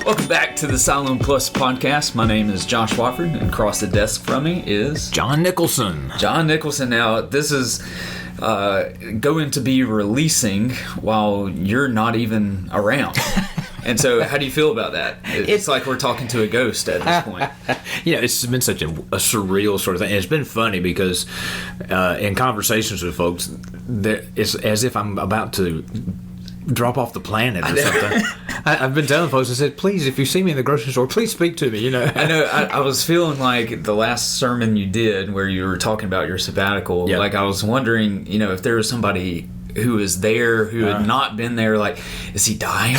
Welcome back to the Siloam Plus podcast. My name is Josh Wofford, and across the desk from me is John Nicholson. John Nicholson. Now, this is going to be releasing while you're not even around. And so, how do you feel about that? It's like we're talking to a ghost at this point. You know, it's been such a surreal sort of thing. And it's been funny because in conversations with folks, it's as if I'm about to drop off the planet or something. I've been telling folks, I said, please, if you see me in the grocery store, please speak to me, you know. I know. I was feeling like the last sermon you did where you were talking about your sabbatical, Yep. like I was wondering, you know, if there was somebody who was there who had not been there, like, is he dying?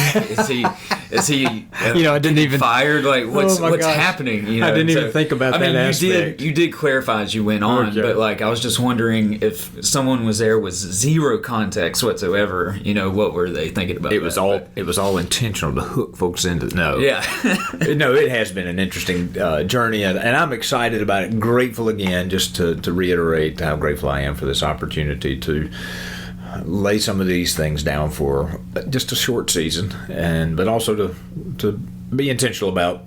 Is he you know, I didn't even fired? Like, what's gosh. happening? You know, I didn't even think about that aspect. You did clarify as you went on, Okay. but like I was just wondering if someone was there with zero context whatsoever, you know, what were they thinking about? It was all intentional to hook folks into no. Yeah. No, it has been an interesting journey, and I'm excited about it. Grateful again, just to reiterate how grateful I am for this opportunity to lay some of these things down for just a short season, but also to be intentional about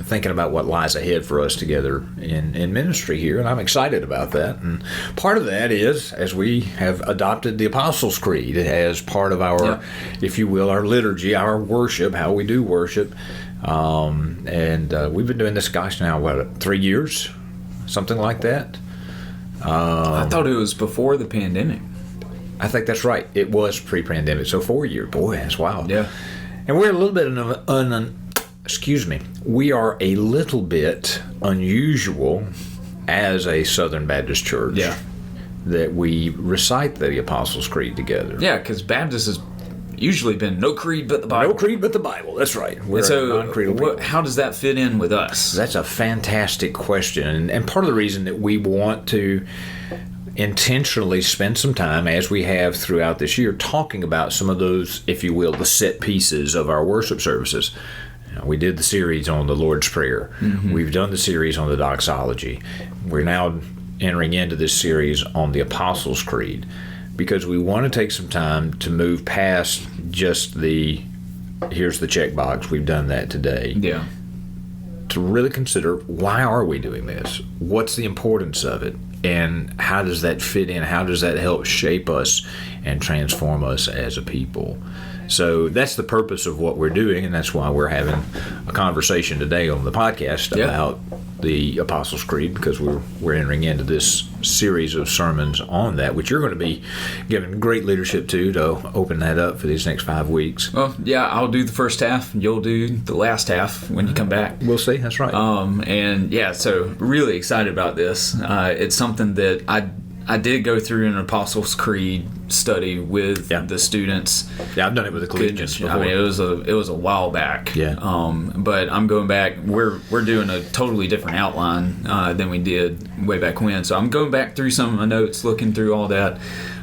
thinking about what lies ahead for us together in ministry here, and I'm excited about that. And part of that is, as we have adopted the Apostles' Creed as part of our, if you will, our liturgy, our worship, how we do worship, and we've been doing this, now, 3 years? Something like that. I thought it was before the pandemic. I think that's right. It was pre-pandemic, so 4 years. Boy, that's wild. Yeah. And we're a little bit we are a little bit unusual as a Southern Baptist church. Yeah. That we recite the Apostles' Creed together. Yeah, because Baptist has usually been no creed but the Bible. No creed but the Bible. That's right. We're so, non-creedal people. how does that fit in with us? That's a fantastic question. And part of the reason that we want to intentionally spend some time, as we have throughout this year, talking about some of those, if you will, the set pieces of our worship services. We did the series on the Lord's Prayer. Mm-hmm. We've done the series on the doxology. We're now entering into this series on the Apostles' Creed because we want to take some time to move past just here's the checkbox, we've done that today. Yeah. To really consider, why are we doing this? What's the importance of it? And how does that fit in? How does that help shape us and transform us as a people? So that's the purpose of what we're doing, and that's why we're having a conversation today on the podcast about the Apostles' Creed, because we're entering into this series of sermons on that, which you're going to be giving great leadership to open that up for these next 5 weeks. Well, yeah, I'll do the first half, and you'll do the last half when you come back. We'll see. That's right. And yeah, so really excited about this. It's something that I did go through an Apostles' Creed study with the students. Yeah, I've done it with the collegians before. I mean, it was a while back. Yeah. But I'm going back. We're doing a totally different outline than we did way back when. So I'm going back through some of my notes, looking through all that,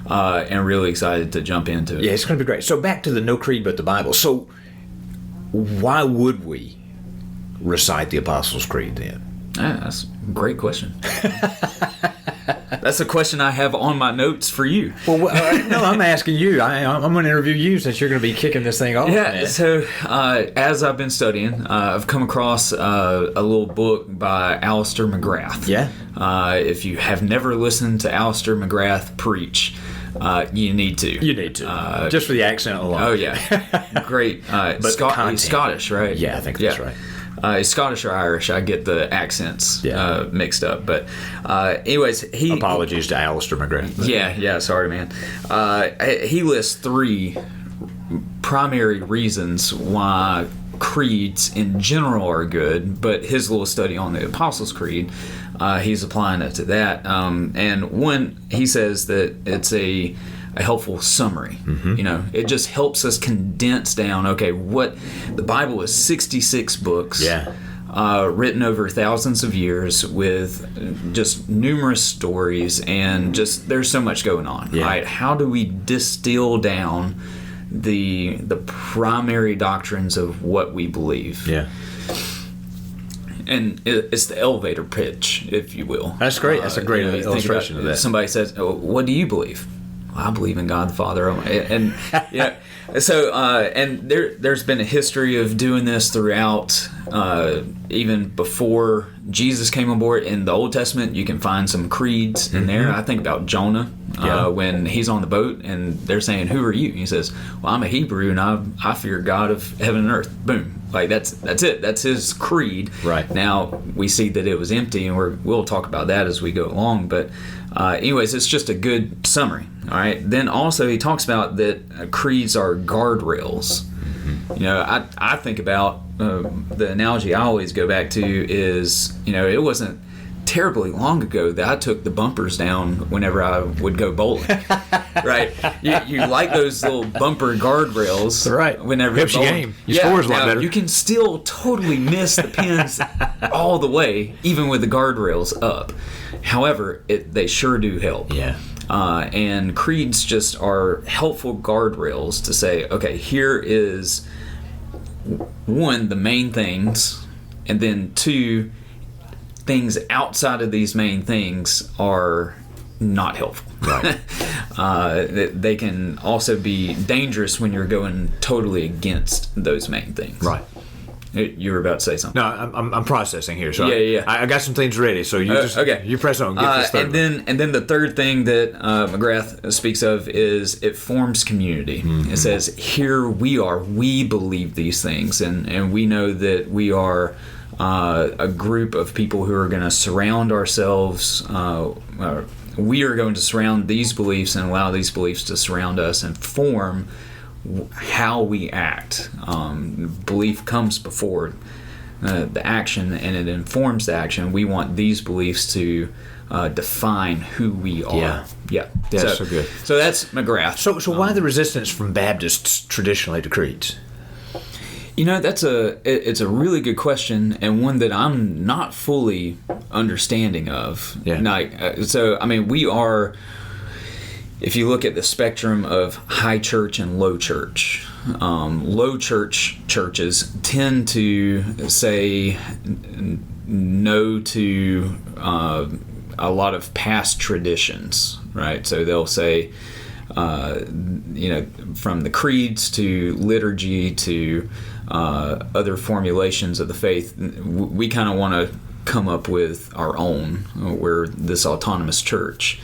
and really excited to jump into it. Yeah, it's going to be great. So back to the no creed but the Bible. So why would we recite the Apostles' Creed then? That's a great question. That's a question I have on my notes for you. Well, no, I'm asking you. I'm going to interview you since you're going to be kicking this thing off. Yeah, man. so as I've been studying, I've come across a little book by Alistair McGrath. Yeah. If you have never listened to Alistair McGrath preach, you need to. You need to. Just for the accent alone. Oh, yeah. Great. But he's Scottish, right? Yeah, I think that's right. He's Scottish or Irish. I get the accents mixed up. But anyways, apologies to Alistair McGrath. Yeah, sorry, man. He lists 3 primary reasons why creeds in general are good, but his little study on the Apostles' Creed, he's applying it to that. And one, he says that it's a helpful summary. Mm-hmm. You know, it just helps us condense down, okay, what the Bible is 66 books. Yeah. Written over thousands of years with just numerous stories, and just there's so much going on. Yeah. Right? How do we distill down the primary doctrines of what we believe? Yeah. And it's the elevator pitch, if you will. That's great. That's a great illustration of that. Somebody says, "Oh, what do you believe?" I believe in God the Father, and yeah. So and there's been a history of doing this throughout, even before Jesus came on board. In the Old Testament, you can find some creeds in there. I think about Jonah when he's on the boat and they're saying, "Who are you?" And he says, "Well, I'm a Hebrew and I fear God of heaven and earth." Boom, like that's it. That's his creed. Right. Now we see that it was empty, and we'll talk about that as we go along. But anyways, it's just a good summary. All right. Then also he talks about that creeds are guardrails. You know, I think about the analogy I always go back to is, you know, it wasn't terribly long ago that I took the bumpers down whenever I would go bowling. Right? You like those little bumper guardrails. Right. Whenever helps you're your bowling. game. Your score's a lot better. You can still totally miss the pins all the way, even with the guardrails up. However, they sure do help. Yeah. And creeds just are helpful guardrails to say, okay, here is one, the main things, and then two, things outside of these main things are not helpful. Right. They can also be dangerous when you're going totally against those main things. Right. You were about to say something. No, I'm processing here. So Yeah. I got some things ready. So you okay. You press on. Get this third and then the third thing that McGrath speaks of is it forms community. It says, here we are. We believe these things, and we know that we are a group of people who are going to surround ourselves. We are going to surround these beliefs and allow these beliefs to surround us and form how we act. Belief comes before the action, and it informs the action. We want these beliefs to define who we are. Yeah. So good. So that's McGrath. So why the resistance from Baptists traditionally to creeds? You know, it's a really good question, and one that I'm not fully understanding of. Yeah. So I mean, we are. If you look at the spectrum of high church and low church, low church churches tend to say no to a lot of past traditions, right? So they'll say, from the creeds to liturgy to other formulations of the faith, we kind of want to come up with our own. We're this autonomous church.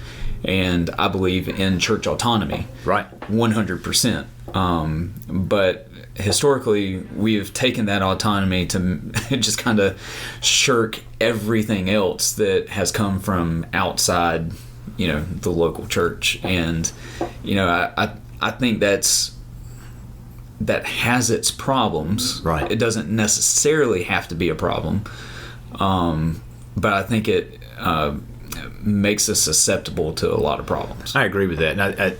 And I believe in church autonomy, right? 100%. But historically, we have taken that autonomy to just kind of shirk everything else that has come from outside, the local church. And I think that has its problems. Right. It doesn't necessarily have to be a problem, but I think it makes us susceptible to a lot of problems. I agree with that. And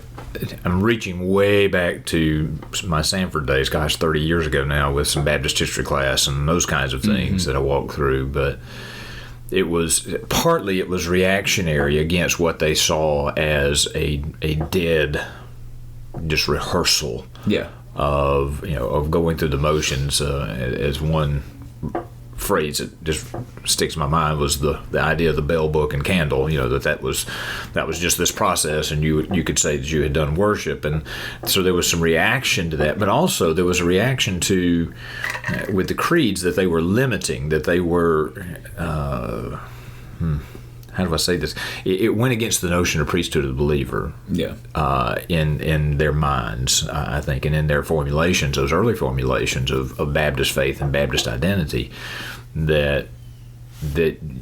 I'm reaching way back to my Sanford days, 30 years ago now, with some Baptist history class and those kinds of things that I walked through. But it was reactionary against what they saw as a dead just rehearsal of going through the motions. As one phrase that just sticks in my mind was the idea of the bell, book, and candle. That was just this process, and you could say that you had done worship, and so there was some reaction to that. But also there was a reaction to with the creeds that they were limiting, that they were. How do I say this? It went against the notion of priesthood of the believer. Yeah. In their minds, I think, and in their formulations, those early formulations of Baptist faith and Baptist identity, that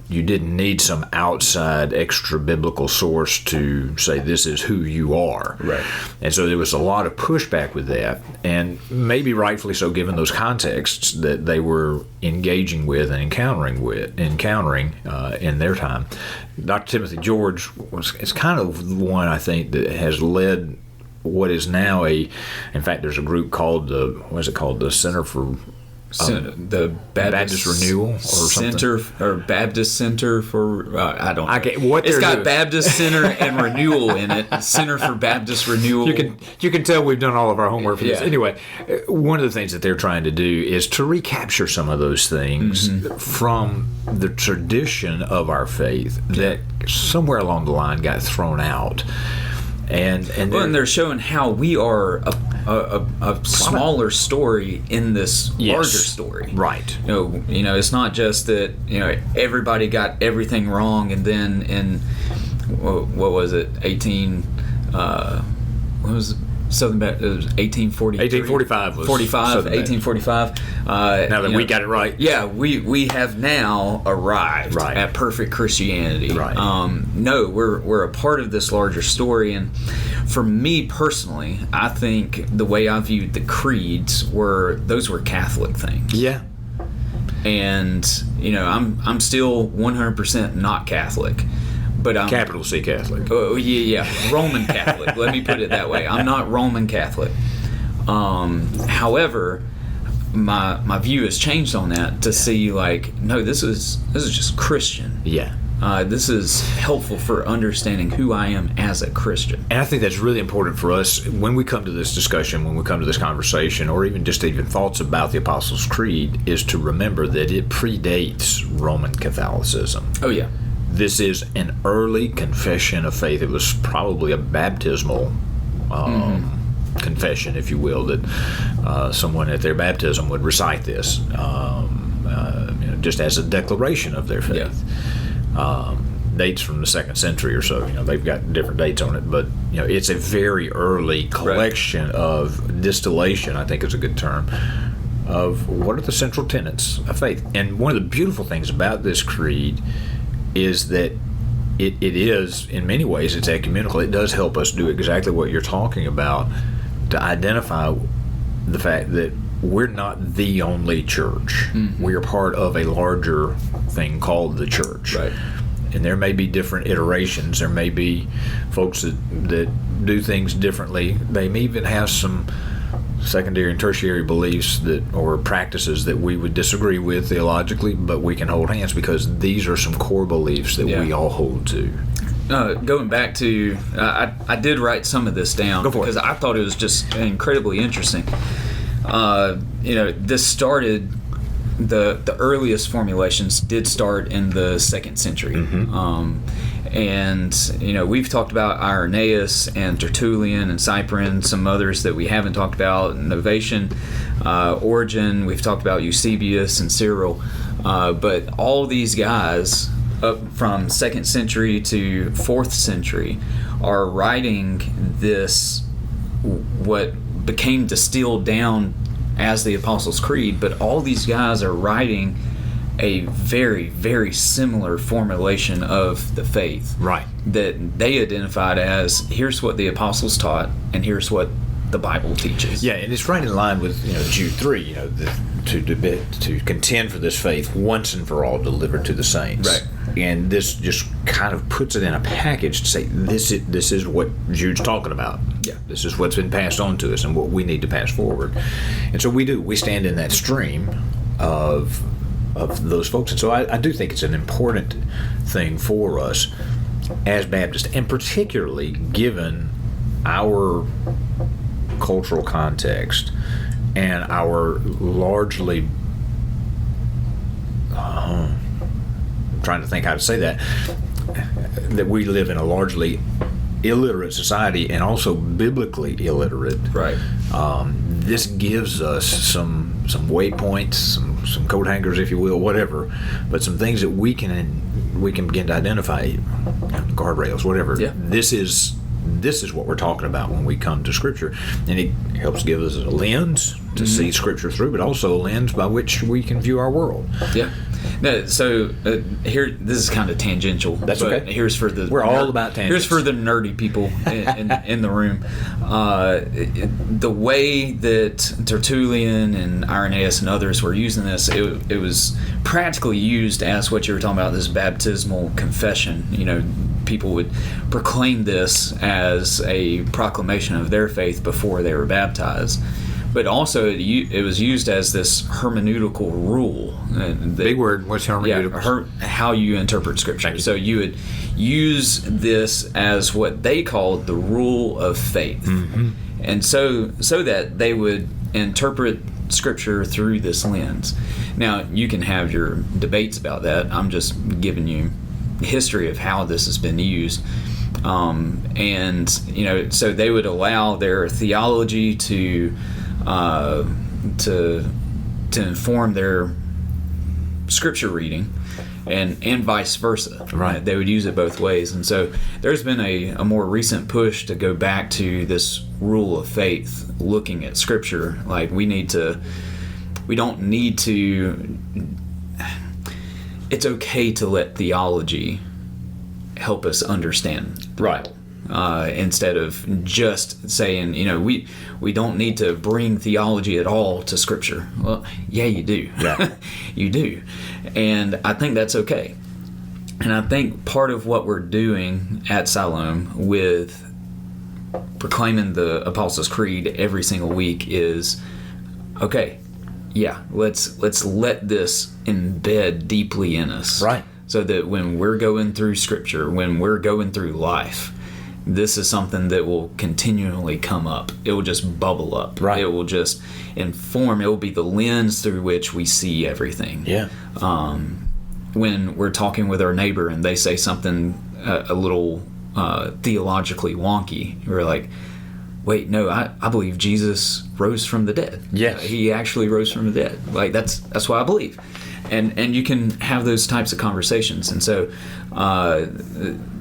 you didn't need some outside extra biblical source to say this is who you are. Right. And so there was a lot of pushback with that, and maybe rightfully so, given those contexts that they were engaging with and encountering in their time. Dr. Timothy George is kind of the one, I think, that has led what is now in fact, there's a group called the Center for the Baptist Renewal or Center something. Or Baptist Center for I don't know. It's got doing. Baptist Center and Renewal in it. Center for Baptist Renewal. You can tell we've done all of our homework for this. Yeah. Anyway, one of the things that they're trying to do is to recapture some of those things from the tradition of our faith that somewhere along the line got thrown out. And and they're showing how we are a smaller story in this larger story. Right. You know, it's not just that, you know, everybody got everything wrong, and then in what was it, 1845 was 1845. Now that we got it right. Yeah, we have now arrived at perfect Christianity. Right. No, we're a part of this larger story, and for me personally, I think the way I viewed the creeds were Catholic things. Yeah. And you know, I'm still 100% not Catholic. But I'm capital C Catholic. Oh yeah, Roman Catholic. Let me put it that way. I'm not Roman Catholic. However, my view has changed on that to see like, no, this is just Christian. Yeah. This is helpful for understanding who I am as a Christian. And I think that's really important for us when we come to this discussion, when we come to this conversation, or even thoughts about the Apostles' Creed, is to remember that it predates Roman Catholicism. Oh yeah. This is an early confession of faith. It was probably a baptismal confession, if you will, that someone at their baptism would recite this, just as a declaration of their faith. Yeah. Dates from the 2nd century or so. You know, they've got different dates on it, but you know, it's a very early collection of distillation, I think is a good term, of what are the central tenets of faith. And one of the beautiful things about this creed is that it is, in many ways, it's ecumenical. It does help us do exactly what you're talking about, to identify the fact that we're not the only church. Mm-hmm. We are part of a larger thing called the church. Right. And there may be different iterations. There may be folks that do things differently. They may even have some secondary and tertiary beliefs or practices that we would disagree with theologically, but we can hold hands because these are some core beliefs that we all hold to. Going back to, I did write some of this down because I thought it was just incredibly interesting. You know, this started, the earliest formulations did start in the 2nd century. Mm-hmm. And, you know, we've talked about Irenaeus and Tertullian and Cyprian, some others that we haven't talked about, Novatian, Origen, we've talked about Eusebius and Cyril. But all these guys, up from 2nd century to 4th century, are writing this, what became distilled down as the Apostles' Creed, but all these guys are writing a very, very similar formulation of the faith. Right. That they identified as, here's what the apostles taught, and here's what the Bible teaches. Yeah, and it's right in line with, you know, Jude 3, you know, to contend for this faith once and for all delivered to the saints. Right. And this just kind of puts it in a package to say, this is what Jude's talking about. Yeah. This is what's been passed on to us and what we need to pass forward. And so we stand in that stream of those folks. And so I do think it's an important thing for us as Baptists, and particularly given our cultural context and our largely I'm trying to think how to say that we live in a largely illiterate society and also biblically illiterate. Right. This gives us some waypoints, some coat hangers, if you will, whatever, but some things that we can begin to identify, guardrails, whatever. Yeah. This is what we're talking about when we come to Scripture, and it helps give us a lens to see Scripture through, but also a lens by which we can view our world. Yeah. No, so here, this is kind of tangential. That's but okay. Here's for the we're all about tangents. Here's for the nerdy people in the room. The way that Tertullian and Irenaeus and others were using this, it was practically used as what you were talking about, this baptismal confession. You know, people would proclaim this as a proclamation of their faith before they were baptized. But also, it was used as this hermeneutical rule. Big word. What's hermeneutical? Yeah, how you interpret Scripture. So you would use this as what they called the rule of faith. Mm-hmm. And so that they would interpret Scripture through this lens. Now, you can have your debates about that. I'm just giving you the history of how this has been used. And so they would allow their theology to inform their scripture reading, and vice versa. Right. They would use it both ways. And so there's been a more recent push to go back to this rule of faith, looking at scripture. Like we don't need to, it's okay to let theology help us understand the Right. Bible. Instead of just saying, we don't need to bring theology at all to Scripture. Well, yeah, you do. Yeah. You do. And I think that's okay. And I think part of what we're doing at Siloam with proclaiming the Apostles' Creed every single week is, okay, yeah, let's let this embed deeply in us. Right. So that when we're going through Scripture, when we're going through life, this is something that will continually come up. It will just bubble up. Right. It will just inform. It will be the lens through which we see everything. Yeah. When we're talking with our neighbor and they say something a little theologically wonky, we're like, wait, no, I believe Jesus rose from the dead. Yes. He actually rose from the dead. Like that's what I believe. And you can have those types of conversations. And so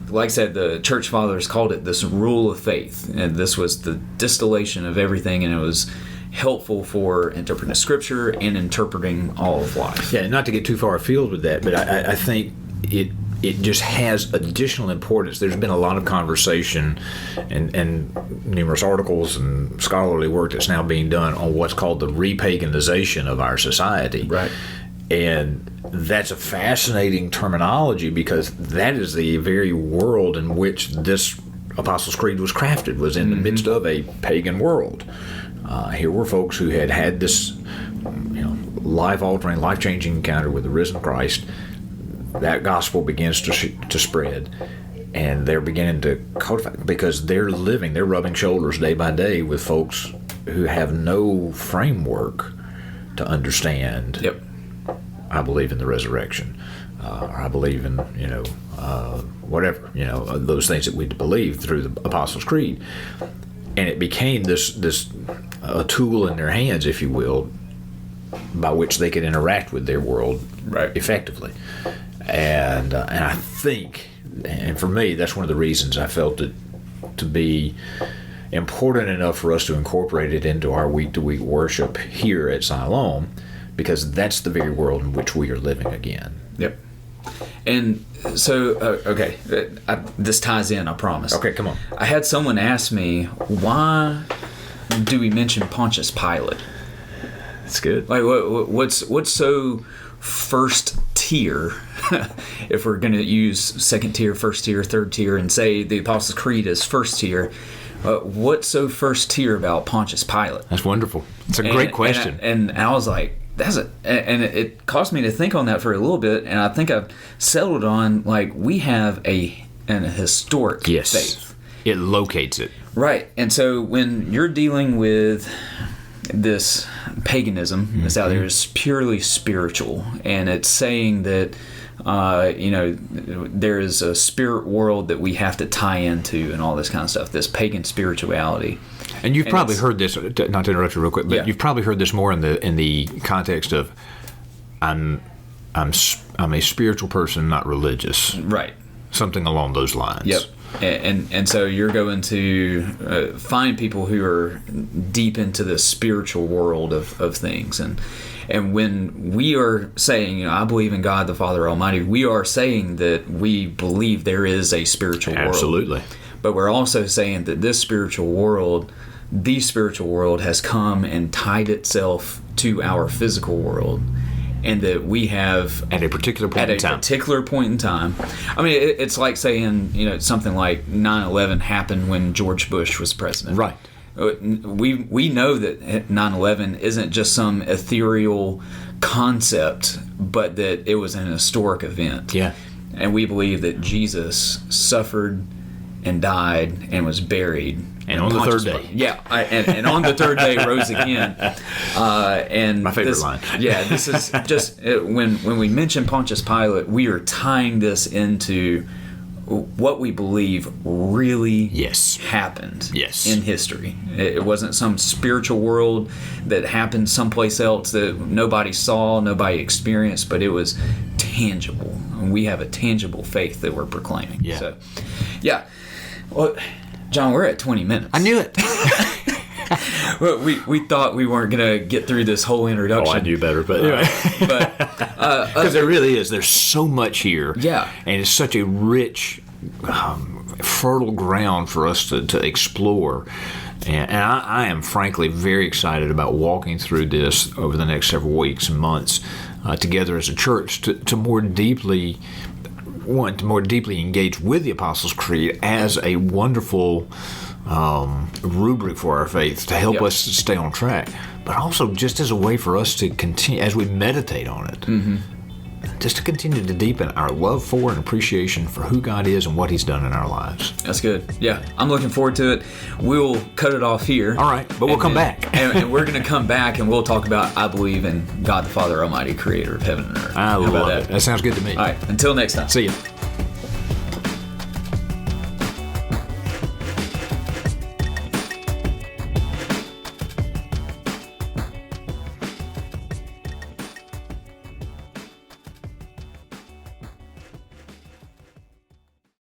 like I said, the church fathers called it this rule of faith, and this was the distillation of everything, and it was helpful for interpreting Scripture and interpreting all of life. Yeah, not to get too far afield with that, but I think it just has additional importance. There's been a lot of conversation and numerous articles and scholarly work that's now being done on what's called the repaganization of our society. Right. And that's a fascinating terminology because that is the very world in which this Apostles' Creed was crafted, was in the midst of a pagan world. Here were folks who had this life-altering, life-changing encounter with the risen Christ. That gospel begins to spread, and they're beginning to cultivate because they're rubbing shoulders day by day with folks who have no framework to understand. Yep. I believe in the resurrection, or I believe in whatever those things that we believe through the Apostles' Creed, and it became this a tool in their hands, if you will, by which they could interact with their world effectively. And I think, and for me, that's one of the reasons I felt it to be important enough for us to incorporate it into our week-to-week worship here at Siloam, because that's the very world in which we are living again. Yep. And so, okay, this ties in, I promise. Okay, come on. I had someone ask me, why do we mention Pontius Pilate? That's good. Like, what's so first tier, if we're going to use second tier, first tier, third tier, and say the Apostles' Creed is first tier, what's so first tier about Pontius Pilate? That's wonderful. It's a great question. And I was like, and it caused me to think on that for a little bit, and I think I've settled on, like, we have an historic faith. It locates it. Right. And so when you're dealing with this paganism that's out there, is purely spiritual, and it's saying that there is a spirit world that we have to tie into and all this kind of stuff, this pagan spirituality. And you've probably heard this, not to interrupt you real quick, but you've probably heard this more in the context of I'm a spiritual person, not religious. Right. Something along those lines. Yep. And so you're going to find people who are deep into the spiritual world of things. And when we are saying, I believe in God the Father Almighty, we are saying that we believe there is a spiritual world. Absolutely. But we're also saying that the spiritual world has come and tied itself to our physical world. And that we have at a particular point in time. I mean, it's like saying, something like 9/11 happened when George Bush was president. Right. We know that 9/11 isn't just some ethereal concept, but that it was an historic event. Yeah. And we believe that Jesus suffered and died and was buried. And on the third day. Yeah, and on the third day rose again. And my favorite line. Yeah, this is just, when we mention Pontius Pilate, we are tying this into what we believe really Yes. happened Yes. in history. It wasn't some spiritual world that happened someplace else that nobody saw, nobody experienced, but it was tangible. And we have a tangible faith that we're proclaiming. Yeah. So, yeah. Well, John, we're at 20 minutes. I knew it. Well, we thought we weren't going to get through this whole introduction. Oh, I knew better, but anyway. Because there really is. There's so much here. Yeah. And it's such a rich, fertile ground for us to explore. And I am frankly very excited about walking through this over the next several weeks and months together as a church to more deeply engage with the Apostles' Creed as a wonderful rubric for our faith to help us to stay on track, but also just as a way for us to continue as we meditate on it. Mm-hmm. Just to continue to deepen our love for and appreciation for who God is and what He's done in our lives. That's good. Yeah, I'm looking forward to it. We'll cut it off here. All right, but we'll come back. and we're going to come back and we'll talk about I believe in God the Father Almighty, creator of heaven and earth. I love it. That sounds good to me. All right, until next time. See you.